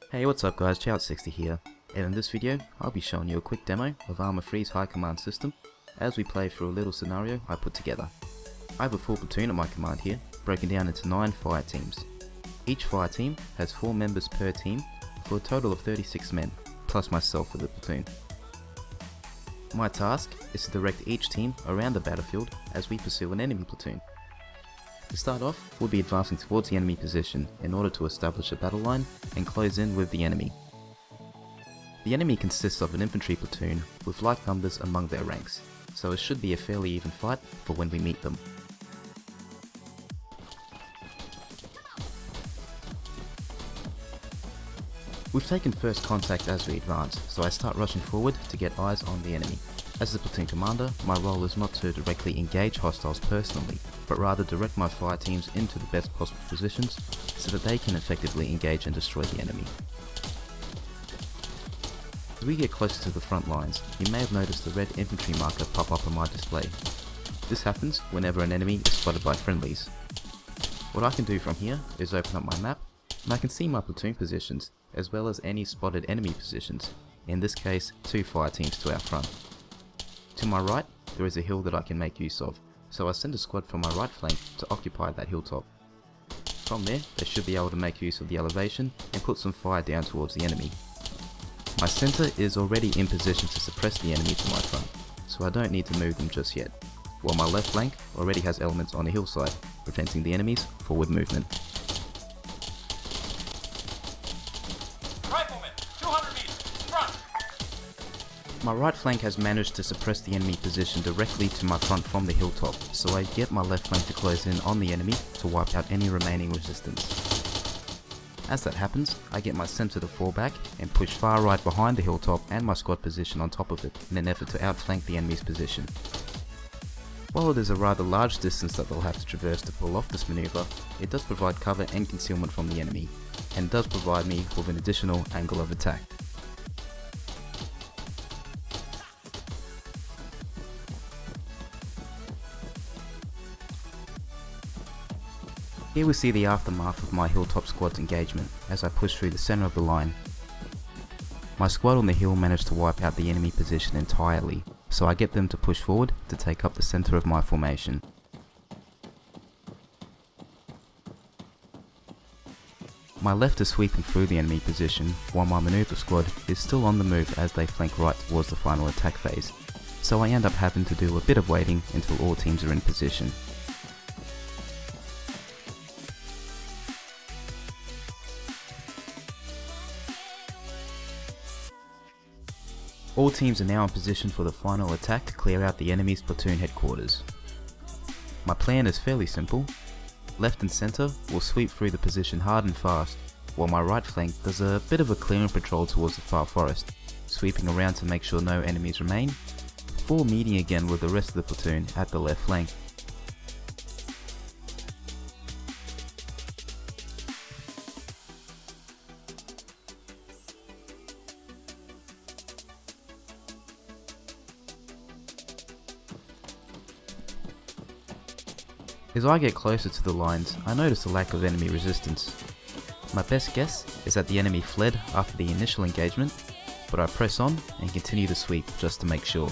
Hey, what's up guys, Chout60 here, and in this video I'll be showing you a quick demo of ArmA III's high command system as we play through a little scenario I put together. I have a full platoon at my command here, broken down into 9 fire teams. Each fire team has 4 members per team for a total of 36 men, plus myself for the platoon. My task is to direct each team around the battlefield as we pursue an enemy platoon. To start off, we'll be advancing towards the enemy position in order to establish a battle line and close in with the enemy. The enemy consists of an infantry platoon with like numbers among their ranks, so it should be a fairly even fight for when we meet them. We've taken first contact as we advance, so I start rushing forward to get eyes on the enemy. As the platoon commander, my role is not to directly engage hostiles personally, but rather direct my fire teams into the best possible positions so that they can effectively engage and destroy the enemy. As we get closer to the front lines, you may have noticed the red infantry marker pop up on my display. This happens whenever an enemy is spotted by friendlies. What I can do from here is open up my map, and I can see my platoon positions, as well as any spotted enemy positions, in this case 2 fire teams to our front. To my right, there is a hill that I can make use of, so I send a squad from my right flank to occupy that hilltop. From there, they should be able to make use of the elevation and put some fire down towards the enemy. My centre is already in position to suppress the enemy to my front, so I don't need to move them just yet, while my left flank already has elements on the hillside, preventing the enemy's forward movement. Rifleman, 200 meters, front! My right flank has managed to suppress the enemy position directly to my front from the hilltop, so I get my left flank to close in on the enemy to wipe out any remaining resistance. As that happens, I get my centre to fall back and push far right behind the hilltop and my squad position on top of it in an effort to outflank the enemy's position. While it is a rather large distance that they'll have to traverse to pull off this manoeuvre, it does provide cover and concealment from the enemy, and does provide me with an additional angle of attack. Here we see the aftermath of my hilltop squad's engagement as I push through the centre of the line. My squad on the hill managed to wipe out the enemy position entirely, so I get them to push forward to take up the centre of my formation. My left is sweeping through the enemy position, while my manoeuvre squad is still on the move as they flank right towards the final attack phase, so I end up having to do a bit of waiting until all teams are in position. All teams are now in position for the final attack to clear out the enemy's platoon headquarters. My plan is fairly simple. Left and centre will sweep through the position hard and fast, while my right flank does a bit of a clearing patrol towards the far forest, sweeping around to make sure no enemies remain, before meeting again with the rest of the platoon at the left flank. As I get closer to the lines, I notice a lack of enemy resistance. My best guess is that the enemy fled after the initial engagement, but I press on and continue to sweep just to make sure.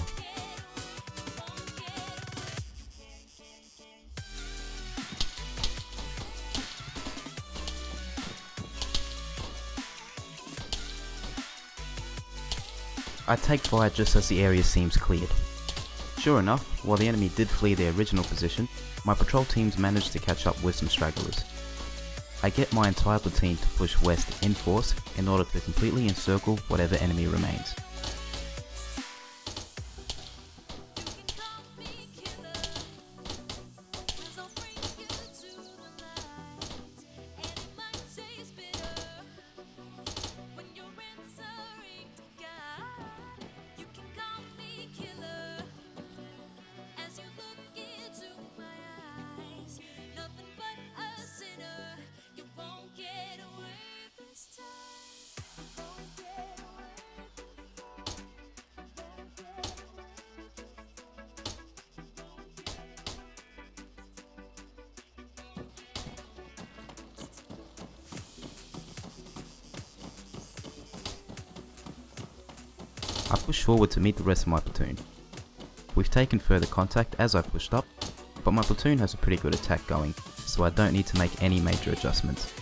I take fire just as the area seems cleared. Sure enough, while the enemy did flee their original position, my patrol teams managed to catch up with some stragglers. I get my entire platoon to push west in force in order to completely encircle whatever enemy remains. I pushed forward to meet the rest of my platoon. We've taken further contact as I pushed up, but my platoon has a pretty good attack going, so I don't need to make any major adjustments.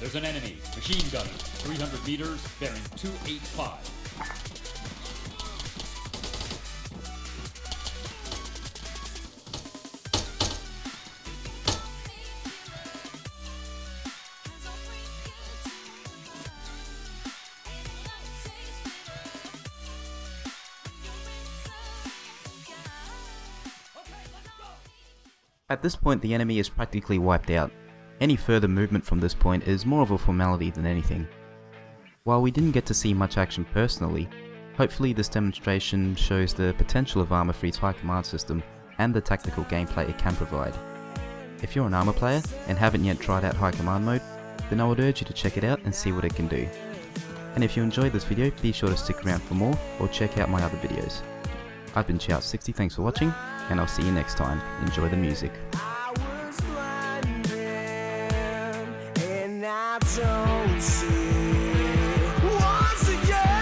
There's an enemy. Machine gunner. 300 meters, bearing 285. At this point the enemy is practically wiped out. Any further movement from this point is more of a formality than anything. While we didn't get to see much action personally, hopefully this demonstration shows the potential of ArmA III's high command system and the tactical gameplay it can provide. If you're an ArmA player and haven't yet tried out high command mode, then I would urge you to check it out and see what it can do. And if you enjoyed this video, be sure to stick around for more or check out my other videos. I've been Chow60, thanks for watching, and I'll see you next time. Enjoy the music. Don't see once again.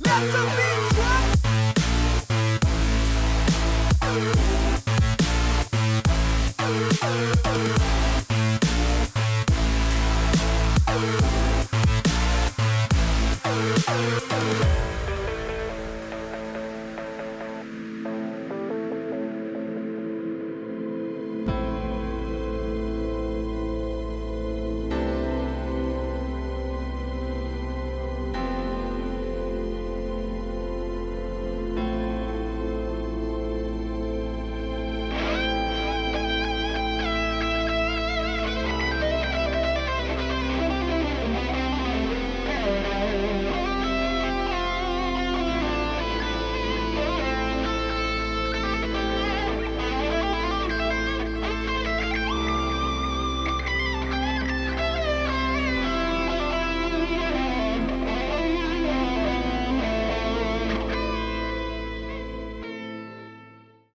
Let the beat drop.